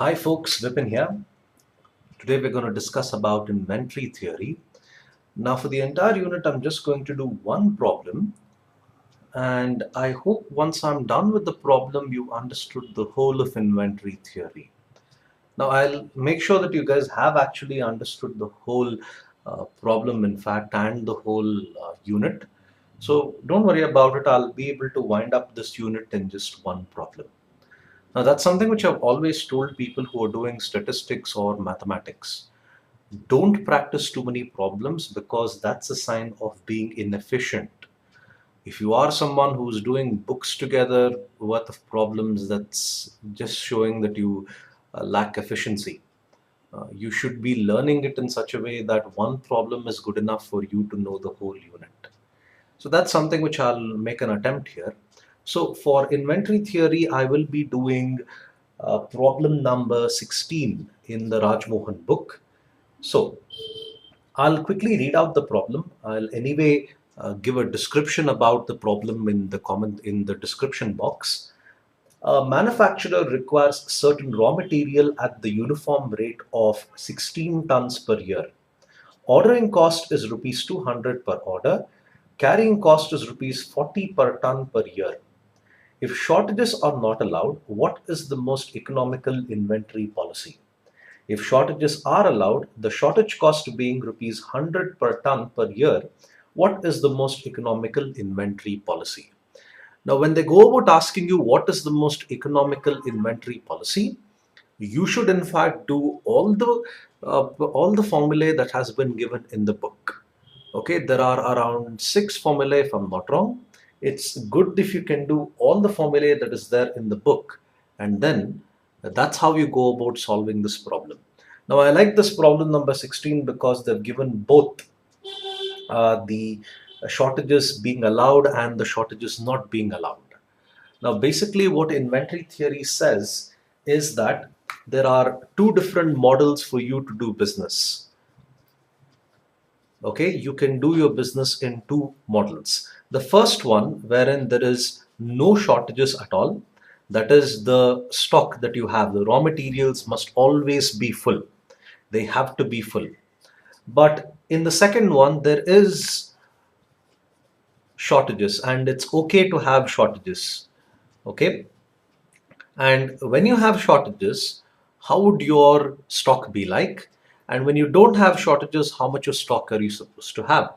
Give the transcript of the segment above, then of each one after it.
Hi folks, Vipin here. Today we're going to discuss about inventory theory. Now for the entire unit I'm just going to do one problem, and I hope once I'm done with the problem you understood the whole of inventory theory. Now I'll make sure that you guys have actually understood the whole problem in fact and the whole unit. So don't worry about it, I'll be able to wind up this unit in just one problem. Now, that's something which I've always told people who are doing statistics or mathematics. Don't practice too many problems because that's a sign of being inefficient. If you are someone who's doing books together worth of problems, that's just showing that you lack efficiency. You should be learning it in such a way that one problem is good enough for you to know the whole unit. So that's something which I'll make an attempt here. So for inventory theory, I will be doing problem number 16 in the Rajmohan book. So I'll quickly read out the problem. I'll anyway give a description about the problem in the comment in the description box. A manufacturer requires certain raw material at the uniform rate of 16 tons per year. Ordering cost is rupees 200 per order. Carrying cost is rupees 40 per ton per year. If shortages are not allowed, what is the most economical inventory policy? If shortages are allowed, the shortage cost being rupees 100 per ton per year, what is the most economical inventory policy? Now, when they go about asking you what is the most economical inventory policy, you should in fact do all the formulae that has been given in the book. Okay, there are around 6 formulae if I'm not wrong. It's good if you can do all the formulae that is there in the book, and then that's how you go about solving this problem. Now I like this problem number 16 because they've given both the shortages being allowed and the shortages not being allowed. Now, basically, what inventory theory says is that there are two different models for you to do business. Okay, you can do your business in two models. The first one, wherein there is no shortages at all, that is the stock that you have. The raw materials must always be full, they have to be full. But in the second one, there is shortages, and it's okay to have shortages. Okay, and when you have shortages, how would your stock be like? And when you don't have shortages, how much of stock are you supposed to have?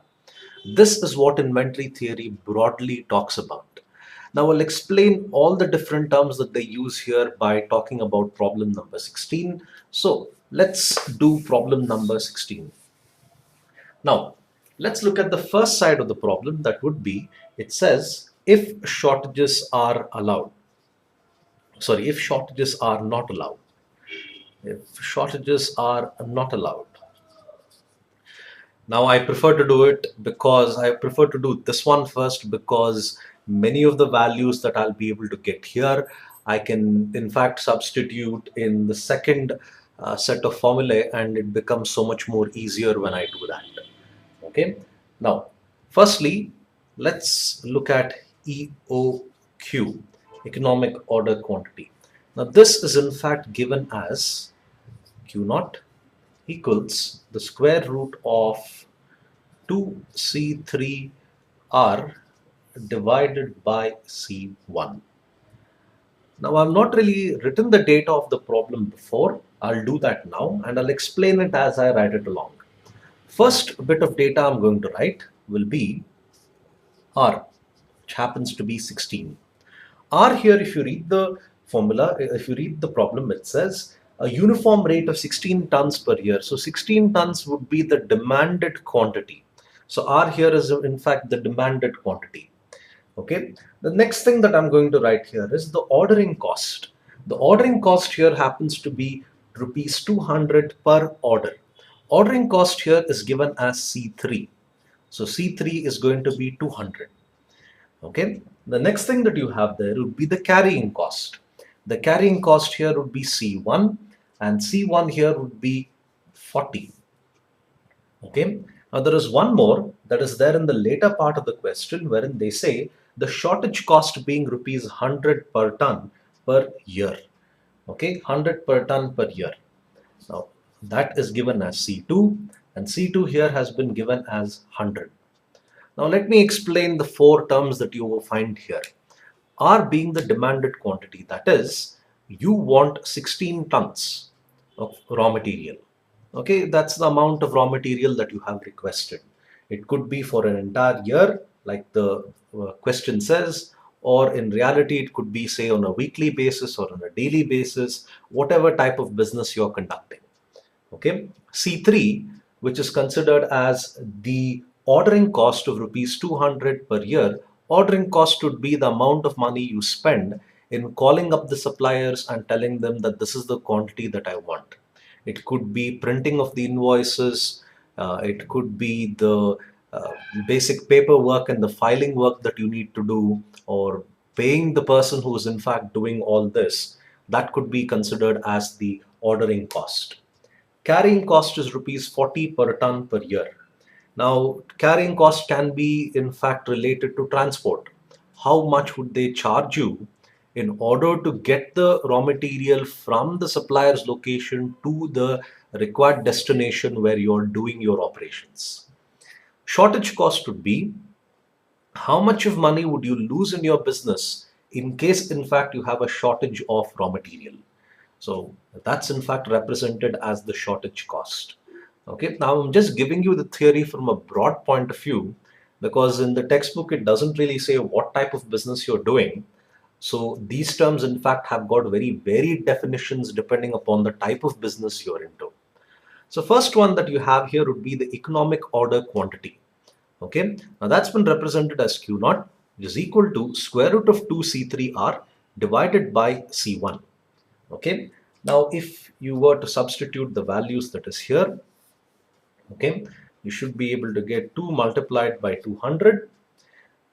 This is what inventory theory broadly talks about. Now I'll explain all the different terms that they use here by talking about problem number 16. So let's do problem number 16. Now let's look at the first side of the problem. That would be, it says if shortages are allowed. Sorry, if shortages are not allowed. If shortages are not allowed. Now I prefer to do it because I prefer to do this one first because many of the values that I'll be able to get here, I can in fact substitute in the second set of formulae, and it becomes so much more easier when I do that. Okay. Now, firstly, let's look at EOQ, economic order quantity. Now this is in fact given as Q naught equals the square root of 2C3R divided by C1. Now I've not really written the data of the problem before. I'll do that now and I'll explain it as I write it along. First bit of data I'm going to write will be R, which happens to be 16. R here, if you read the formula, if you read the problem, it says a uniform rate of 16 tons per year. So 16 tons would be the demanded quantity. So R here is in fact the demanded quantity. Okay. The next thing that I'm going to write here is the ordering cost. The ordering cost here happens to be rupees 200 per order. Ordering cost here is given as C3. So C3 is going to be 200. Okay. The next thing that you have there would be the carrying cost. The carrying cost here would be C1, and C1 here would be 40. Okay. Now there is one more that is there in the later part of the question wherein they say the shortage cost being rupees 100 per ton per year. Okay, 100 per ton per year. Now that is given as C2, and C2 here has been given as 100. Now let me explain the four terms that you will find here. R being the demanded quantity, that is, you want 16 tons of raw material. Okay, that's the amount of raw material that you have requested. It could be for an entire year, like the question says, or in reality, it could be, say, on a weekly basis or on a daily basis, whatever type of business you're conducting. Okay, C3, which is considered as the ordering cost of rupees 200 per year. Ordering cost would be the amount of money you spend in calling up the suppliers and telling them that this is the quantity that I want. It could be printing of the invoices, it could be the uh, basic paperwork and the filing work that you need to do, or paying the person who is in fact doing all this. That could be considered as the ordering cost. Carrying cost is rupees 40 per ton per year. Now, carrying cost can be in fact related to transport. How much would they charge you in order to get the raw material from the supplier's location to the required destination where you're doing your operations? Shortage cost would be how much of money would you lose in your business in case in fact you have a shortage of raw material. So that's in fact represented as the shortage cost. Okay, now I'm just giving you the theory from a broad point of view, because in the textbook it doesn't really say what type of business you're doing. So these terms in fact have got very varied definitions depending upon the type of business you're into. So first one that you have here would be the economic order quantity. Okay, now that's been represented as Q naught, which is equal to square root of 2C3R divided by C1. Okay, now if you were to substitute the values that is here, okay, you should be able to get 2 multiplied by 200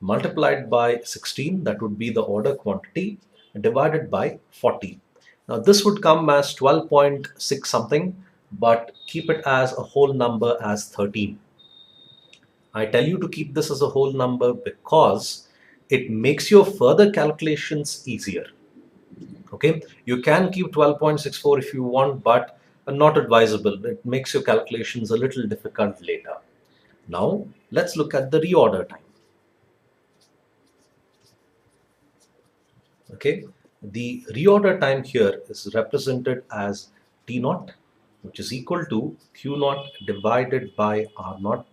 multiplied by 16, that would be the order quantity, divided by 40. Now this would come as 12.6 something, but keep it as a whole number as 13. I tell you to keep this as a whole number because it makes your further calculations easier. Okay, you can keep 12.64 if you want, but not advisable. It makes your calculations a little difficult later. Now let's look at the reorder time. Okay, the reorder time here is represented as T naught, which is equal to Q naught divided by R naught,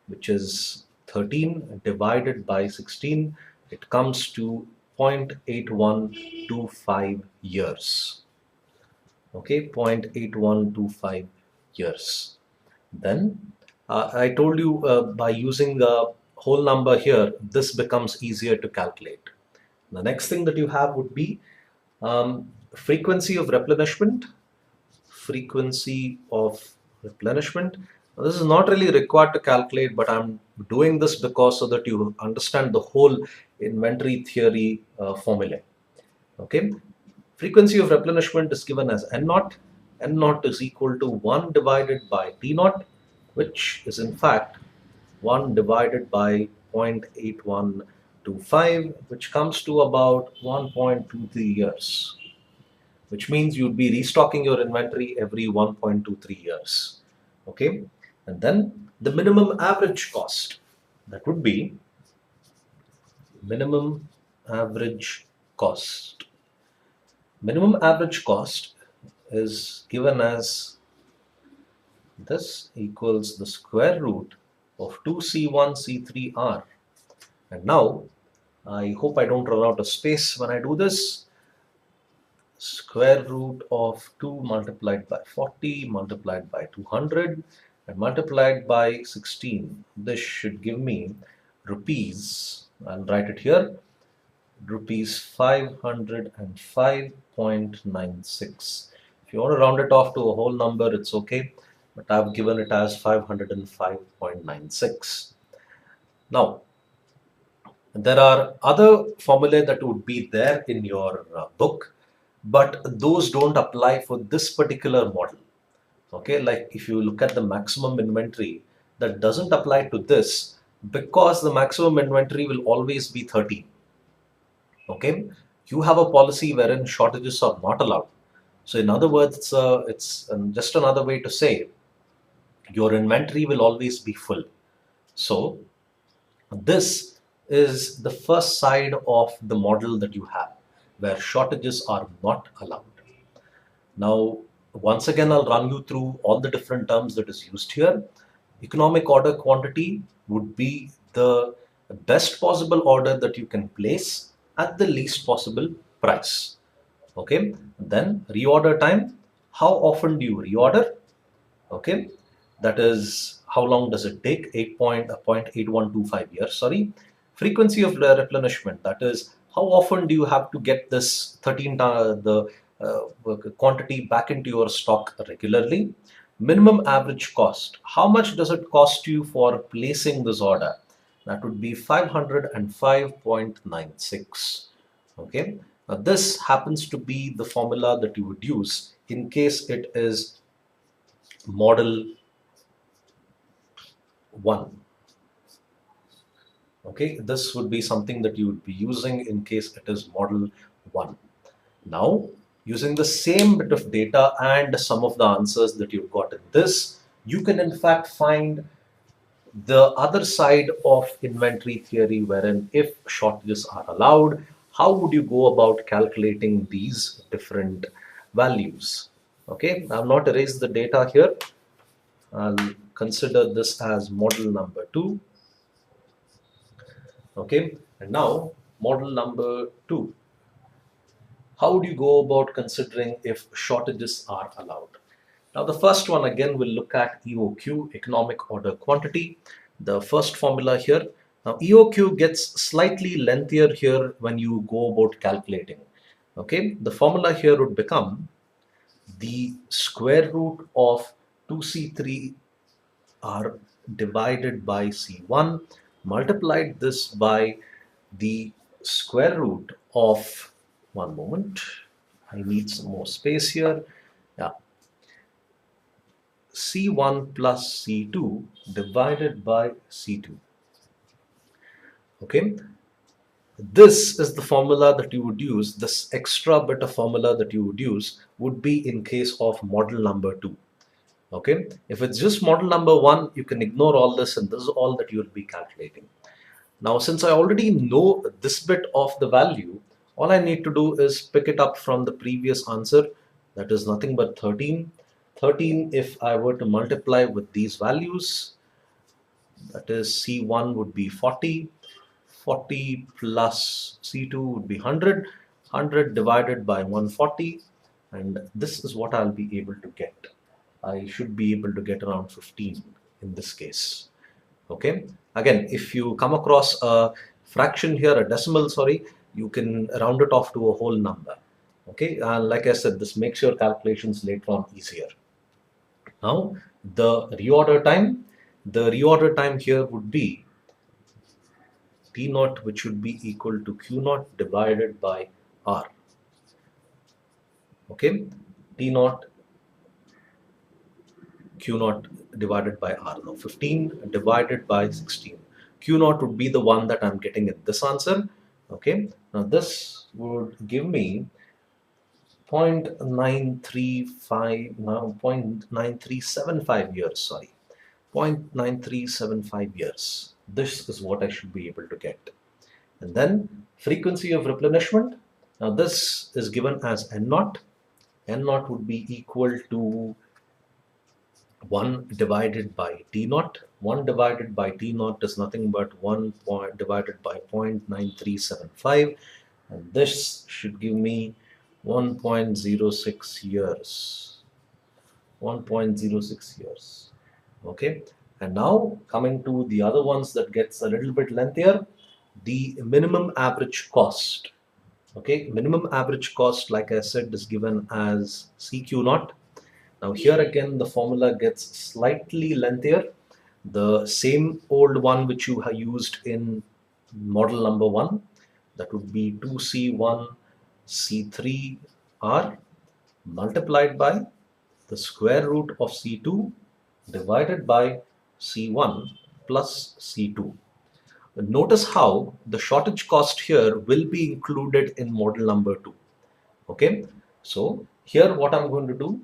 which is 13 divided by 16. It comes to 0.8125 years. Okay, 0.8125 years. Then I told you by using a whole number here, this becomes easier to calculate. The next thing that you have would be frequency of replenishment. Frequency of replenishment. Now, this is not really required to calculate, but I'm doing this because so that you understand the whole inventory theory formula. Okay, frequency of replenishment is given as N naught. N naught is equal to 1 divided by T naught, which is in fact 1 divided by 0.8125, which comes to about 1.23 years, which means you'd be restocking your inventory every 1.23 years. Okay, and then the minimum average cost, that would be minimum average cost. Minimum average cost is given as this equals the square root of 2C1C3R. And now, I hope I don't run out of space when I do this. Square root of 2 multiplied by 40 multiplied by 200 and multiplied by 16. This should give me rupees, I'll write it here, rupees 505.96. If you want to round it off to a whole number, it's okay, but I've given it as 505.96. Now, there are other formulae that would be there in your book, but those don't apply for this particular model. Okay, like if you look at the maximum inventory, that doesn't apply to this because the maximum inventory will always be 13. Okay, you have a policy wherein shortages are not allowed. So in other words, it's just another way to say your inventory will always be full. So this is the first side of the model that you have, where shortages are not allowed. Now, once again, I'll run you through all the different terms that is used here. Economic order quantity would be the best possible order that you can place at the least possible price. Okay. Then reorder time. How often do you reorder? Okay. That is how long does it take? 8.8125 years. Sorry. Frequency of the replenishment. That is how often do you have to get this 13 the quantity back into your stock regularly. Minimum average cost. How much does it cost you for placing this order? That would be 505.96. Okay. Now this happens to be the formula that you would use in case it is model 1. Okay, this would be something that you would be using in case it is model 1. Now, using the same bit of data and some of the answers that you've got in this, you can in fact find the other side of inventory theory, wherein if shortages are allowed, how would you go about calculating these different values? Okay, I've not erased the data here. I'll consider this as model number 2. Okay, and now model number 2. How would you go about considering if shortages are allowed? Now, the first one again, we'll look at EOQ, economic order quantity. The first formula here. Now, EOQ gets slightly lengthier here when you go about calculating. Okay, the formula here would become the square root of 2C3R divided by C1, multiplied this by the square root of, one moment, I need some more space here. Yeah, C1 plus C2 divided by C2. Okay, this is the formula that you would use. This extra bit of formula that you would use would be in case of model number 2. Okay, if it's just model number 1, you can ignore all this and this is all that you will be calculating. Now, since I already know this bit of the value, all I need to do is pick it up from the previous answer. That is nothing but 13. 13, if I were to multiply with these values, that is C1 would be 40. 40 plus C2 would be 100. 100 divided by 140. And this is what I'll be able to get. I should be able to get around 15 in this case. Okay. Again, if you come across a fraction here, a decimal, sorry, you can round it off to a whole number. Okay. And like I said, this makes your calculations later on easier. Now, the reorder time here would be T naught, which should be equal to Q naught divided by R. Okay. T naught, Q naught divided by R. Now 15 divided by 16. Q naught would be the one that I'm getting in this answer. Okay. Now this would give me 0.935, now 0.9375 years, sorry. 0.9375 years. This is what I should be able to get. And then frequency of replenishment. Now this is given as N naught. N naught would be equal to 1 divided by T naught. 1 divided by T naught is nothing but 1 divided by 0.9375. And this should give me 1.06 years. 1.06 years. Okay. And now coming to the other ones that gets a little bit lengthier, the minimum average cost. Okay. Minimum average cost, like I said, is given as CQ naught. Now here again, the formula gets slightly lengthier. The same old one which you have used in model number 1, that would be 2C1 C3R multiplied by the square root of C2 divided by C1 plus C2. Notice how the shortage cost here will be included in model number 2. Okay, so Here what I'm going to do,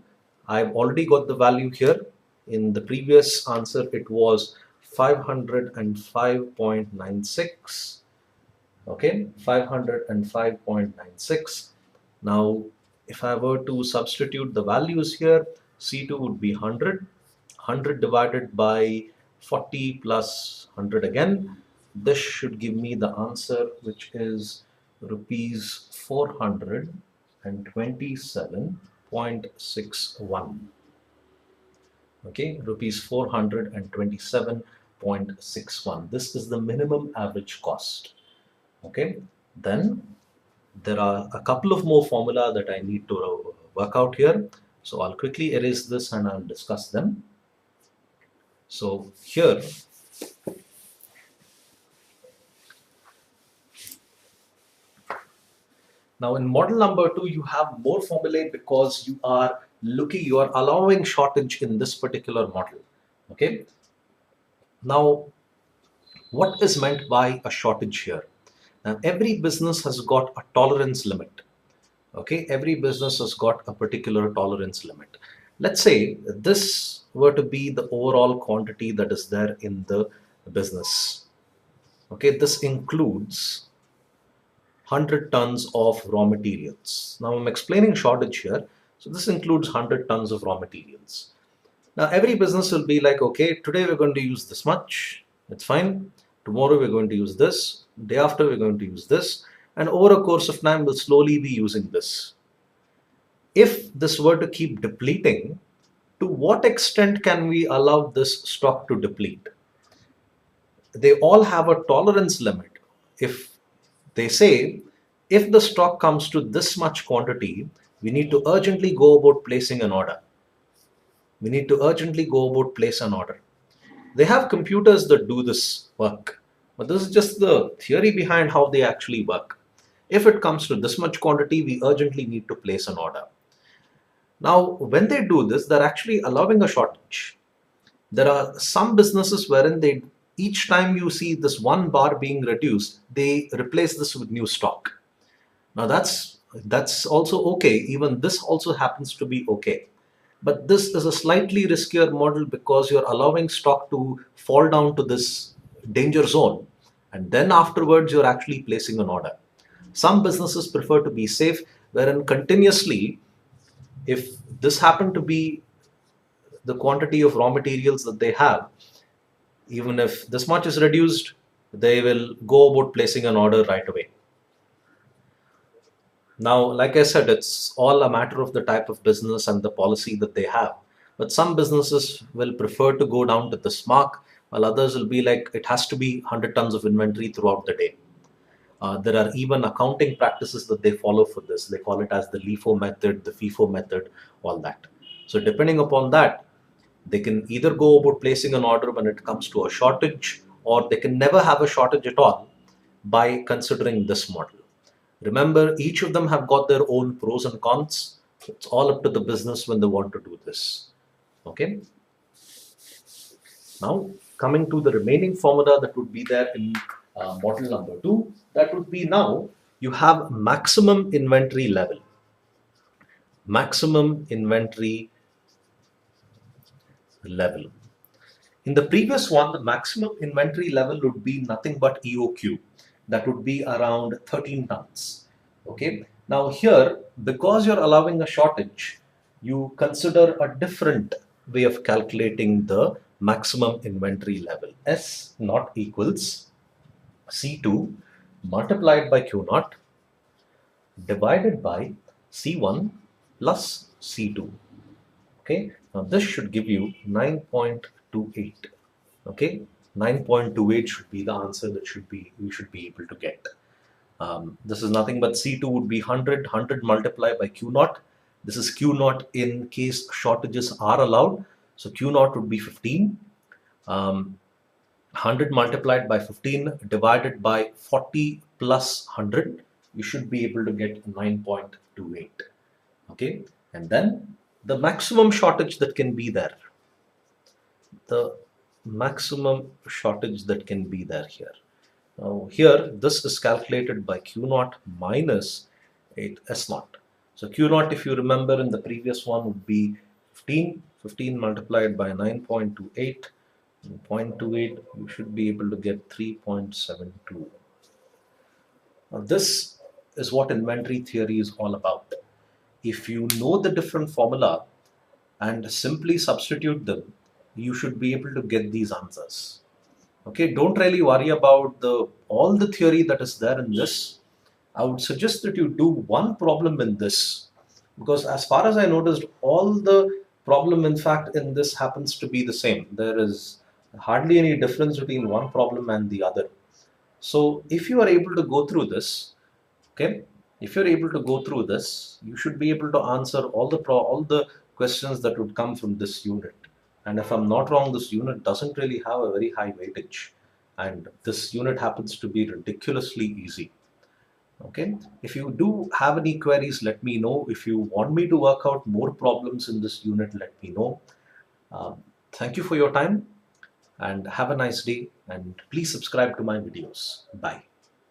I've already got the value here. In the previous answer it was 505.96. Okay, 505.96. Now if I were to substitute the values here, C2 would be 100 divided by 40 plus 100 again. This should give me the answer, which is rupees 427.61. Okay, rupees 427.61. This is the minimum average cost. Okay, then there are a couple of more formula that I need to work out here. So I'll quickly erase this and I'll discuss them. So here, now in model number 2, you have more formulae because you are allowing shortage in this particular model. Okay. Now, what is meant by a shortage here? Now, every business has got a tolerance limit. Okay, every business has got a particular tolerance limit. Let's say this were to be the overall quantity that is there in the business. Okay, this includes 100 tons of raw materials. Now I'm explaining shortage here. So this includes 100 tons of raw materials. Now every business will be like, okay, today we're going to use this much. It's fine. Tomorrow we're going to use this. Day after we're going to use this. And over a course of time, we'll slowly be using this. If this were to keep depleting, to what extent can we allow this stock to deplete? They all have a tolerance limit. If they say, if the stock comes to this much quantity, we need to urgently go about placing an order. We need to urgently go about place an order. They have computers that do this work, but this is just the theory behind how they actually work. If it comes to this much quantity, we urgently need to place an order. Now, when they do this, they're actually allowing a shortage. There are some businesses wherein each time you see this one bar being reduced, they replace this with new stock. Now that's also okay. Even this also happens to be okay. But this is a slightly riskier model because you're allowing stock to fall down to this danger zone. And then afterwards, you're actually placing an order. Some businesses prefer to be safe, wherein continuously, if this happened to be the quantity of raw materials that they have, even if this much is reduced, they will go about placing an order right away. Now, like I said, it's all a matter of the type of business and the policy that they have. But some businesses will prefer to go down to this mark, while others will be like, it has to be 100 tons of inventory throughout the day. There are even accounting practices that they follow for this. They call it as the LIFO method, the FIFO method, all that. So depending upon that, they can either go about placing an order when it comes to a shortage, or they can never have a shortage at all by considering this model. Remember, each of them have got their own pros and cons. It's all up to the business when they want to do this. Okay. Now, coming to the remaining formula that would be there in model number 2, that would be now you have maximum inventory level. Maximum inventory level. In the previous one, the maximum inventory level would be nothing but EOQ. That would be around 13 tons. Okay. Now here, because you're allowing a shortage, you consider a different way of calculating the maximum inventory level. S naught equals C2 multiplied by Q naught divided by C1 plus C2. Okay. Now this should give you 9.28. Okay. 9.28 should be the answer that we should be able to get. This is nothing but C2 would be 100 multiplied by Q naught. This is Q naught in case shortages are allowed. So Q naught would be 15. 100 multiplied by 15 divided by 40 plus 100. You should be able to get 9.28. Okay. And then the maximum shortage that can be there. The maximum shortage that can be there here. Now here, this is calculated by Q naught minus 8 S naught. So Q0, if you remember in the previous one, would be 15. 15 multiplied by 9.28. 0.28, you should be able to get 3.72. Now this is what inventory theory is all about. If you know the different formula and simply substitute them, you should be able to get these answers. Okay, don't really worry about all the theory that is there in this. I would suggest that you do one problem in this, because as far as I noticed, all the problem in fact in this happens to be the same. There is hardly any difference between one problem and the other. So if you are able to go through this, okay, if you're able to go through this, you should be able to answer all the questions that would come from this unit. And if I'm not wrong, this unit doesn't really have a very high weightage, and this unit happens to be ridiculously easy. Okay, if you do have any queries, let me know. If you want me to work out more problems in this unit, let me know. Thank you for your time and have a nice day, and please subscribe to my videos. Bye.